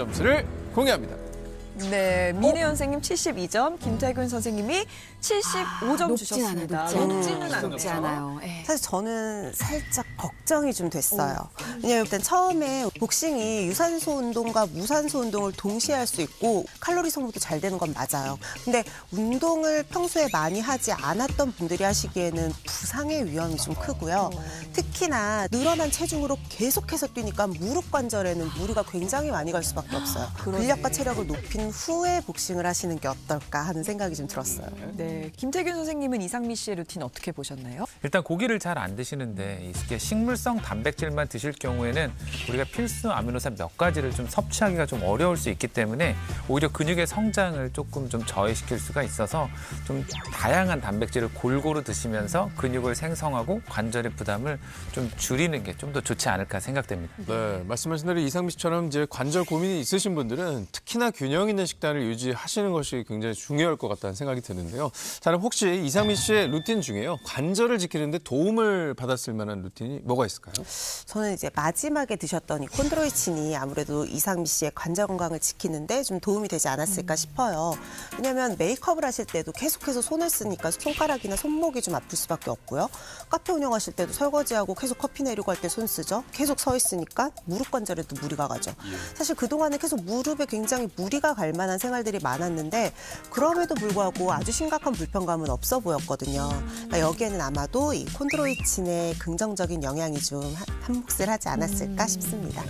점수를 공개합니다. 네, 민혜 선생님 72점, 김태균 선생님이 75점 주셨습니다. 높지 않아요. 사실 저는 살짝 걱정이 좀 됐어요. 왜냐면 일단 처음에 복싱이 유산소 운동과 무산소 운동을 동시에 할 수 있고 칼로리 소모도 잘 되는 건 맞아요. 근데 운동을 평소에 많이 하지 않았던 분들이 하시기에는 부상의 위험이 좀 크고요. 특히나 늘어난 체중으로 계속해서 뛰니까 무릎 관절에는 무리가 굉장히 많이 갈 수밖에 없어요. 근력과 체력을 높인 후에 복싱을 하시는 게 어떨까 하는 생각이 좀 들었어요. 네, 김태균 선생님은 이상미 씨의 루틴 어떻게 보셨나요? 일단 고기를 잘 안 드시는데 이게 식물성 단백질만 드실 경우에는 우리가 필수 아미노산 몇 가지를 좀 섭취하기가 좀 어려울 수 있기 때문에 오히려 근육의 성장을 조금 좀 저해시킬 수가 있어서 좀 다양한 단백질을 골고루 드시면서 근육을 생성하고 관절의 부담을 좀 줄이는 게 좀 더 좋지 않을까 생각됩니다. 네, 말씀하신 대로 이상미 씨처럼 이제 관절 고민이 있으신 분들은 특히나 균형 있는 식단을 유지하시는 것이 굉장히 중요할 것 같다는 생각이 드는데요. 자, 그럼 혹시 이상미 씨의 루틴 중에요. 관절을 지키는데 도움을 받았을 만한 루틴이 뭐가 있을까요? 저는 이제 마지막에 드셨던 이 콘드로이친이 아무래도 이상미 씨의 관절 건강을 지키는데 좀 도움이 되지 않았을까 싶어요. 왜냐하면 메이크업을 하실 때도 계속해서 손을 쓰니까 손가락이나 손목이 좀 아플 수밖에 없고요. 카페 운영하실 때도 설거지하고 계속 커피 내리고 할 때 손 쓰죠. 계속 서 있으니까 무릎 관절에도 무리가 가죠. 사실 그동안에 계속 무릎에 굉장히 무리가 갈 만한 생활들이 많았는데 그럼에도 불구하고 아주 심각한 불편감은 없어 보였거든요. 그러니까 여기에는 아마도 이 콘드로이친의 긍정적인 영향이 좀 한몫을 하지 않았을까 싶습니다.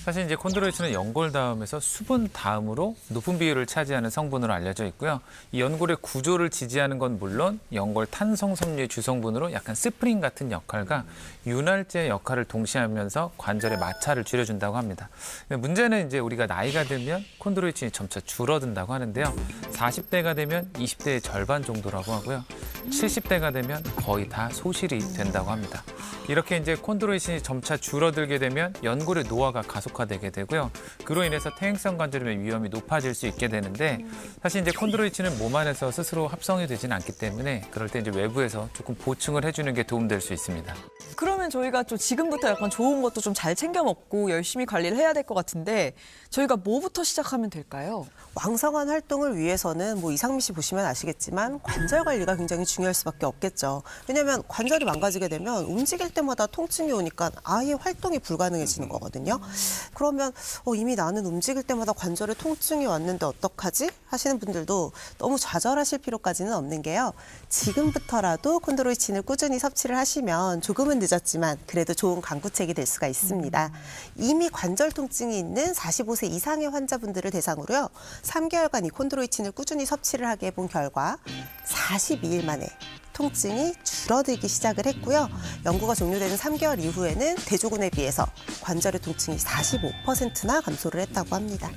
사실 이제 콘드로이친은 연골 다음에서 수분 다음으로 높은 비율을 차지하는 성분으로 알려져 있고요. 이 연골의 구조를 지지하는 건 물론 연골 탄성 섬유의 주성분으로 약간 스프링 같은 역할과 윤활제 역할을 동시에 하면서 관절의 마찰을 줄여준다고 합니다. 근데 문제는 이제 우리가 나이가 들면 콘드로이친이 점차 줄어든다고 하는데요. 40대가 되면 20대의 절반 정도라고 하고요. 70대가 되면 거의 다 소실이 된다고 합니다. 이렇게 이제 콘드로이친이 점차 줄어들게 되면 연골의 노화가 가속화되게 되고요. 그로 인해서 퇴행성 관절염의 위험이 높아질 수 있게 되는데 사실 이제 콘드로이친은 몸 안에서 스스로 합성이 되지는 않기 때문에 그럴 때 이제 외부에서 조금 보충을 해주는 게 도움될 수 있습니다. 그러면 저희가 좀 지금부터 약간 좋은 것도 좀 잘 챙겨 먹고 열심히 관리를 해야 될 것 같은데 저희가 뭐부터 시작하면 될까요? 왕성한 활동을 위해서는 뭐 이상미 씨 보시면 아시겠지만 관절 관리가 굉장히 중요할 수밖에 없겠죠. 왜냐하면 관절이 망가지게 되면 움직일 때마다 통증이 오니까 아예 활동이 불가능해지는 거거든요. 그러면 이미 나는 움직일 때마다 관절에 통증이 왔는데 어떡하지? 하시는 분들도 너무 좌절하실 필요까지는 없는 게요. 지금부터라도 콘드로이친을 꾸준히 섭취를 하시면 조금은 늦었지만 그래도 좋은 강구책이 될 수가 있습니다. 이미 관절 통증이 있는 45세 이상의 환자분들을 대상으로요. 3개월간 이 콘드로이친을 꾸준히 섭취를 하게 해본 결과 42일 만에 통증이 줄어들기 시작을 했고요. 연구가 종료되는 3개월 이후에는 대조군에 비해서 관절의 통증이 45%나 감소를 했다고 합니다.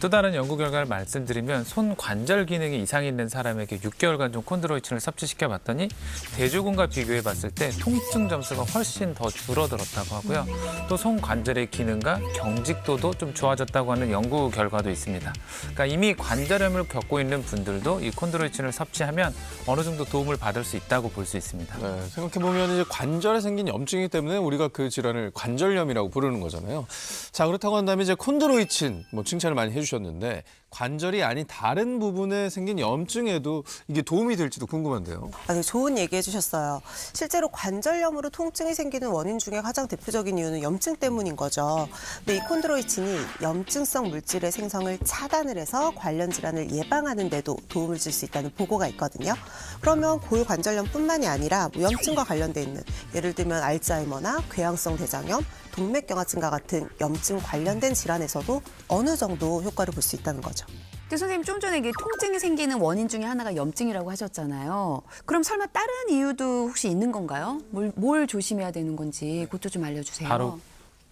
또 다른 연구 결과를 말씀드리면 손 관절 기능에 이상이 있는 사람에게 6개월간 좀 콘드로이친을 섭취시켜 봤더니 대조군과 비교해 봤을 때 통증 점수가 훨씬 더 줄어들었다고 하고요. 또 손 관절의 기능과 경직도도 좀 좋아졌다고 하는 연구 결과도 있습니다. 그러니까 이미 관절염을 겪고 있는 분들도 이 콘드로이친을 섭취하면 어느 정도 도움을 받을 수 있다고 볼 수 있습니다. 네, 생각해보면 이제 관절에 생긴 염증이기 때문에 우리가 그 질환을 관절염이라고 부르는 거잖아요. 자, 그렇다고 한다면 이제 콘드로이친 칭찬을 많이 해주셨는데 관절이 아닌 다른 부분에 생긴 염증에도 이게 도움이 될지도 궁금한데요. 아주 좋은 얘기 해주셨어요. 실제로 관절염으로 통증이 생기는 원인 중에 가장 대표적인 이유는 염증 때문인 거죠. 근데 이 콘드로이친이 염증성 물질의 생성을 차단을 해서 관련 질환을 예방하는 데도 도움을 줄 수 있다는 보고가 있거든요. 그러면 골관절염뿐만이 아니라 염증과 관련돼 있는 예를 들면 알츠하이머나 궤양성 대장염, 동맥경화증과 같은 염증 관련된 질환에서도 어느 정도 효과를 볼 수 있다는 거죠. 근데 선생님 좀 전에 이게 통증이 생기는 원인 중에 하나가 염증이라고 하셨잖아요. 그럼 설마 다른 이유도 혹시 있는 건가요? 뭘 조심해야 되는 건지 그것도 좀 알려주세요. 바로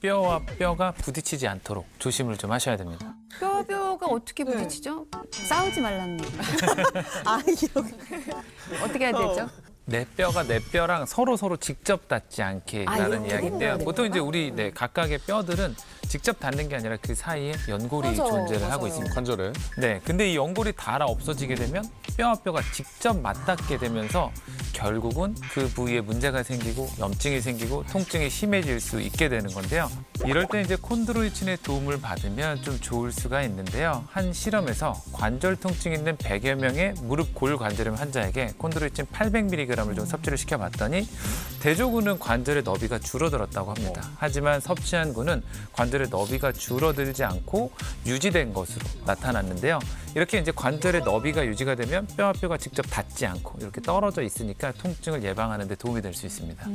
뼈와 뼈가 부딪히지 않도록 조심을 좀 하셔야 됩니다. 뼈가 어떻게 부딪히죠? 싸우지 말라는 얘기. 이렇게. 어떻게 해야 되죠? 내 뼈가 내 뼈랑 서로 직접 닿지 않게 라는 이야기인데요. 보통 이제 우리 각각의 뼈들은 직접 닿는 게 아니라 그 사이에 연골이 존재를 하고 있습니다. 관절에. 네, 근데 이 연골이 닳아 없어지게 되면 뼈와 뼈가 직접 맞닿게 되면서 결국은 그 부위에 문제가 생기고 염증이 생기고 통증이 심해질 수 있게 되는 건데요. 이럴 때 이제 콘드로이친의 도움을 받으면 좀 좋을 수가 있는데요. 한 실험에서 관절 통증 있는 100여 명의 무릎 골관절염 환자에게 콘드로이친 800mg을 좀 섭취를 시켜봤더니 대조군은 관절의 너비가 줄어들었다고 합니다. 하지만 섭취한 군은 관절의 너비가 줄어들지 않고 유지된 것으로 나타났는데요. 이렇게 이제 관절의 너비가 유지가 되면 뼈와 뼈가 직접 닿지 않고 이렇게 떨어져 있으니까 통증을 예방하는 데 도움이 될 수 있습니다.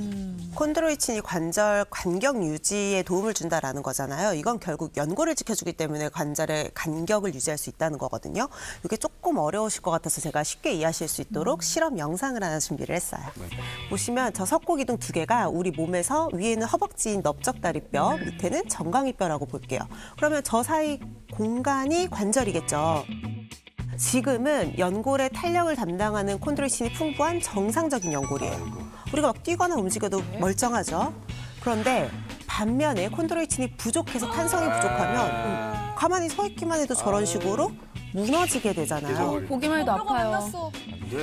콘드로이친이 관절 간격 유지에 도움을 준다라는 거잖아요. 이건 결국 연골을 지켜주기 때문에 관절의 간격을 유지할 수 있다는 거거든요. 이게 조금 어려우실 것 같아서 제가 쉽게 이해하실 수 있도록 실험 영상을 하나 준비를 했어요. 보시면 저 석고기둥 두 개가 우리 몸에서 위에는 허벅지인 넓적다리뼈, 밑에는 정강이뼈라고 볼게요. 그러면 저 사이 공간이 관절이겠죠. 지금은 연골의 탄력을 담당하는 콘드로이친이 풍부한 정상적인 연골이에요. 우리가 막 뛰거나 움직여도 멀쩡하죠. 그런데 반면에 콘드로이친이 부족해서 탄성이 부족하면 가만히 서 있기만 해도 저런 식으로 무너지게 되잖아요. 보기만 해도 아파요.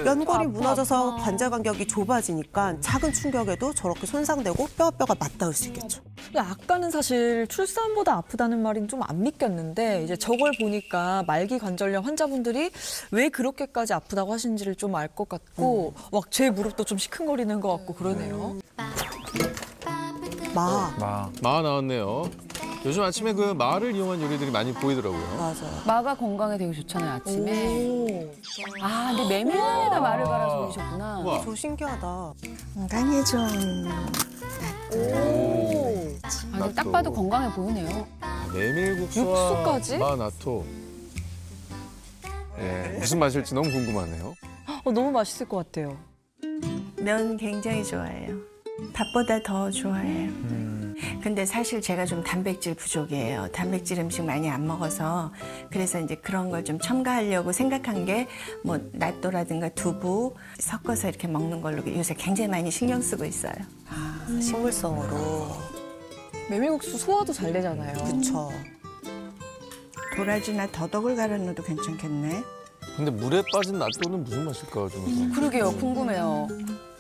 연골이 무너져서 관절 간격이 좁아지니까 작은 충격에도 저렇게 손상되고 뼈가 맞닿을 수 있겠죠. 근데 아까는 사실 출산보다 아프다는 말인 좀 안 믿겼는데 이제 저걸 보니까 말기 관절염 환자분들이 왜 그렇게까지 아프다고 하시는지를 좀 알 것 같고 막 제 무릎도 좀 시큰거리는 것 같고 그러네요. 마. 마 나왔네요. 요즘 아침에 그 마를 이용한 요리들이 많이 보이더라고요. 맞아요. 마가 건강에 되게 좋잖아요, 아침에. 아, 근데 메밀에다 말을 갈아서 올리셨구나. 우와. 저 신기하다. 건강에 좋은 아, 근데 딱 봐도 건강해 보이네요. 메밀국수와 육수까지? 마나토. 예, 무슨 맛일지 너무 궁금하네요. 너무 맛있을 것 같아요. 면 굉장히 좋아해요. 밥보다 더 좋아해요. 근데 사실 제가 좀 단백질 부족이에요. 단백질 음식 많이 안 먹어서 그래서 이제 그런 걸 좀 첨가하려고 생각한 게 뭐 낫또라든가 두부 섞어서 이렇게 먹는 걸로 요새 굉장히 많이 신경 쓰고 있어요. 식물성으로. 메밀국수 소화도 잘 되잖아요. 그쵸. 도라지나 더덕을 갈아 넣어도 괜찮겠네. 근데 물에 빠진 낫또는 무슨 맛일까 좀. 그러게요, 궁금해요.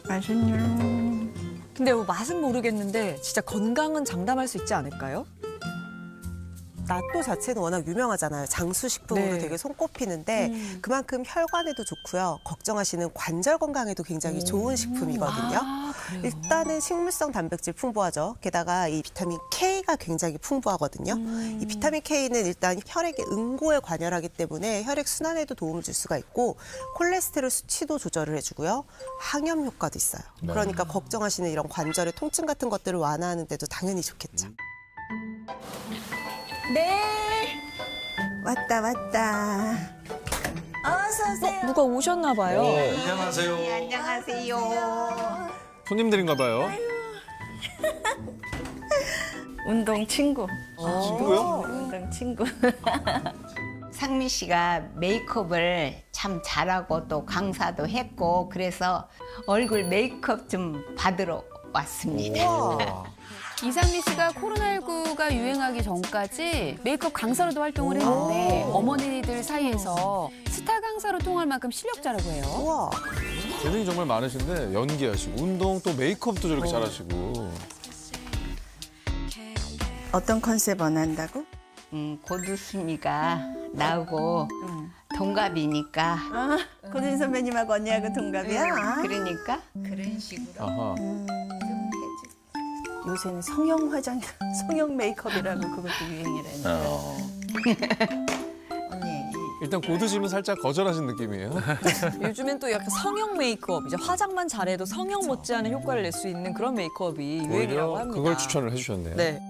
맛있냐? 근데 뭐 맛은 모르겠는데 진짜 건강은 장담할 수 있지 않을까요? 낫또 자체는 워낙 유명하잖아요. 장수식품으로 네. 되게 손꼽히는데 그만큼 혈관에도 좋고요. 걱정하시는 관절 건강에도 굉장히 좋은 식품이거든요. 아, 그래요? 일단은 식물성 단백질 풍부하죠. 게다가 이 비타민 K가 굉장히 풍부하거든요. 이 비타민 K는 일단 혈액의 응고에 관여하기 때문에 혈액 순환에도 도움을 줄 수가 있고 콜레스테롤 수치도 조절을 해주고요. 항염 효과도 있어요. 그러니까 걱정하시는 이런 관절의 통증 같은 것들을 완화하는 데도 당연히 좋겠죠. 네. 왔다. 어서 오세요. 누가 오셨나 봐요. 안녕하세요. 손님들인가 봐요. 운동 친구. 친구요? 운동 친구. 상미 씨가 메이크업을 참 잘하고 또 강사도 했고 그래서 얼굴 메이크업 좀 받으러 왔습니다. 이상미 씨가 코로나19가 유행하기 전까지 메이크업 강사로도 활동을 했는데 어머니들 사이에서 스타 강사로 통할 만큼 실력자라고 해요. 우와. 재능이 정말 많으신데 연기하시고 운동 또 메이크업도 저렇게 잘하시고. 어떤 컨셉 원한다고? 고두순이가 나하고 동갑이니까 고진 선배님하고 언니하고 동갑이야? 그러니까 그런 식으로 아하. 요새는 성형 화장, 성형 메이크업이라고 그것도 유행이라는데. 언니, 일단 고드시면 살짝 거절하신 느낌이에요. 요즘엔 또 약간 성형 메이크업, 이제 화장만 잘해도 성형 못지않은 효과를 낼 수 있는 그런 메이크업이 유행이라고 오히려 합니다. 그걸 추천을 해주셨네요. 네.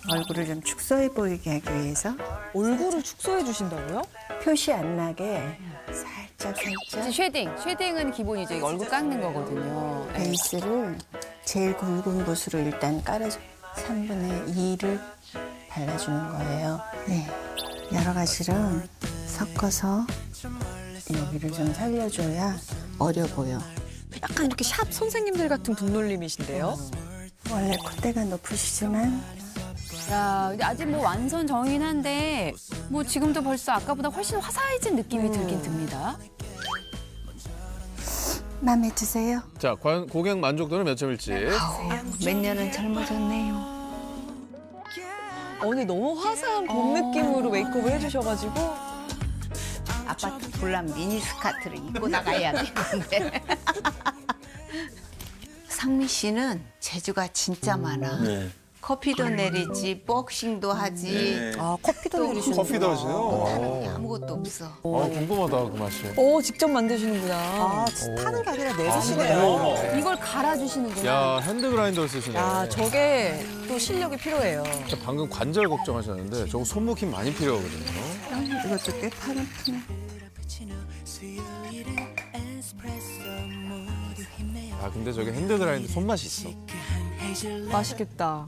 얼굴을 좀 축소해 보이게 하기 위해서 얼굴을 축소해 주신다고요? 표시 안 나게 살짝 이제 쉐딩은 기본이죠. 이거 얼굴 깎는 거거든요. 베이스를 제일 굵은 곳으로 일단 깔아줘. 3분의 2를 발라주는 거예요. 네, 여러 가지를 섞어서 여기를 좀 살려줘야 어려 보여. 약간 이렇게 샵 선생님들 같은 분놀림이신데요? 원래 콧대가 높으시지만 야, 근데 아직 뭐 완선 정이긴 한데 뭐 지금도 벌써 아까보다 훨씬 화사해진 느낌이 들긴 듭니다. 마음에 드세요? 자, 고객 만족도는 몇 점일지. 몇 년은 젊어졌네요. 오늘 너무 화사한 봄 느낌으로 메이크업을 해주셔가지고 아파트 불난 미니스커트를 입고 나가야 되는데. 상미 씨는 재주가 진짜 많아. 네. 커피도 내리지, 복싱도 하지. 아, 커피도 내리시는 커피도 하세요? 아무것도 없어. 궁금하다, 그 맛이. 오 직접 만드시는구나. 아, 타는 게 아니라 내리시네요. 이걸 갈아주시는구나. 야, 핸드 그라인더를 쓰시네. 야 저게 또 실력이 필요해요. 방금 관절 걱정하셨는데 저거 손목 힘 많이 필요하거든요. 이것도 꽤 파는 푸네. 아, 근데 저게 핸드 그라인더 손맛이 있어. 맛있겠다.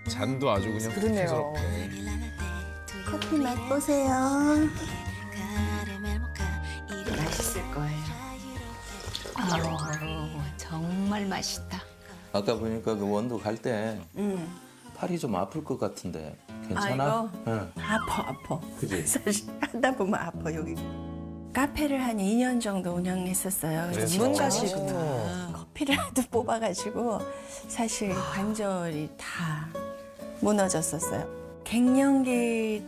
잔도 아주 그냥 그러네요. 푸짐스럽게. 커피 맛 보세요. 맛있을 거예요. 정말 맛있다. 아까 보니까 그 원도 갈 때 팔이 좀 아플 것 같은데 괜찮아? 응. 아파. 그지? 사실 하다 보면 아파 여기. 카페를 한 2년 정도 운영했었어요. 그래서 전문가시구나. 커피를 하도 뽑아가지고 사실 관절이 다 무너졌었어요. 갱년기라고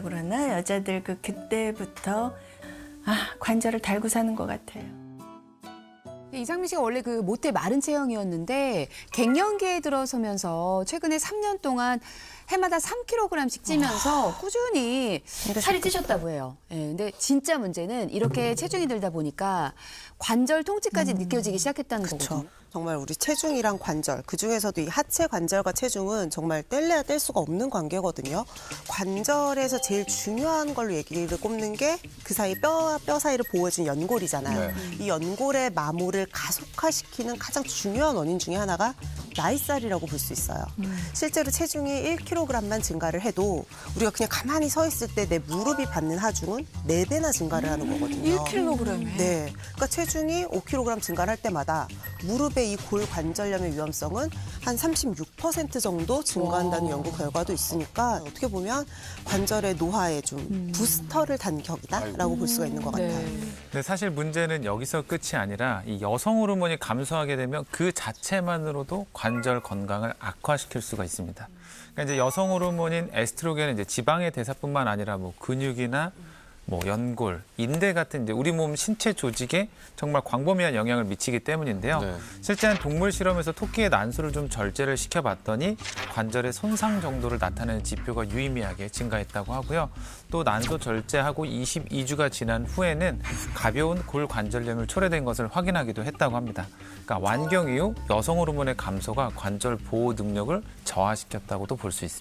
그러나 여자들 그때부터 관절을 달고 사는 것 같아요. 이상민 씨가 원래 그 모태 마른 체형이었는데 갱년기에 들어서면서 최근에 3년 동안 해마다 3kg씩 찌면서 꾸준히 살이 찌셨다고 해요. 예, 근데 진짜 문제는 이렇게 체중이 들다 보니까 관절 통증까지 느껴지기 시작했다는 거거든요. 정말 우리 체중이랑 관절, 그중에서도 이 하체 관절과 체중은 정말 뗄래야 뗄 수가 없는 관계거든요. 관절에서 제일 중요한 걸로 얘기를 꼽는 게 그 사이 뼈 사이를 보호해주는 연골이잖아요. 이 연골의 마모를 가속화시키는 가장 중요한 원인 중에 하나가 나이살이라고 볼 수 있어요. 실제로 체중이 1kg만 증가를 해도 우리가 그냥 가만히 서 있을 때 내 무릎이 받는 하중은 4배나 증가를 하는 거거든요. 1kg에. 네. 그러니까 체중이 5kg 증가를 할 때마다 무릎의 이 골관절염의 위험성은 한 36% 정도 증가한다는 연구 결과도 있으니까 어떻게 보면 관절의 노화에 좀 부스터를 단 격이다라고 볼 수가 있는 것 같아요. 근데 사실 문제는 여기서 끝이 아니라 이 여성 호르몬이 감소하게 되면 그 자체만으로도 관절 건강을 악화시킬 수가 있습니다. 그러니까 이제 여성 호르몬인 에스트로겐은 이제 지방의 대사뿐만 아니라 뭐 근육이나 뭐 연골, 인대 같은 이제 우리 몸 신체 조직에 정말 광범위한 영향을 미치기 때문인데요. 네. 실제 한 동물 실험에서 토끼의 난수를 좀 절제를 시켜봤더니 관절의 손상 정도를 나타내는 지표가 유의미하게 증가했다고 하고요. 또 난소 절제하고 22주가 지난 후에는 가벼운 골관절염을 초래된 것을 확인하기도 했다고 합니다. 그러니까 완경 이후 여성 호르몬의 감소가 관절 보호 능력을 저하시켰다고도 볼 수 있습니다.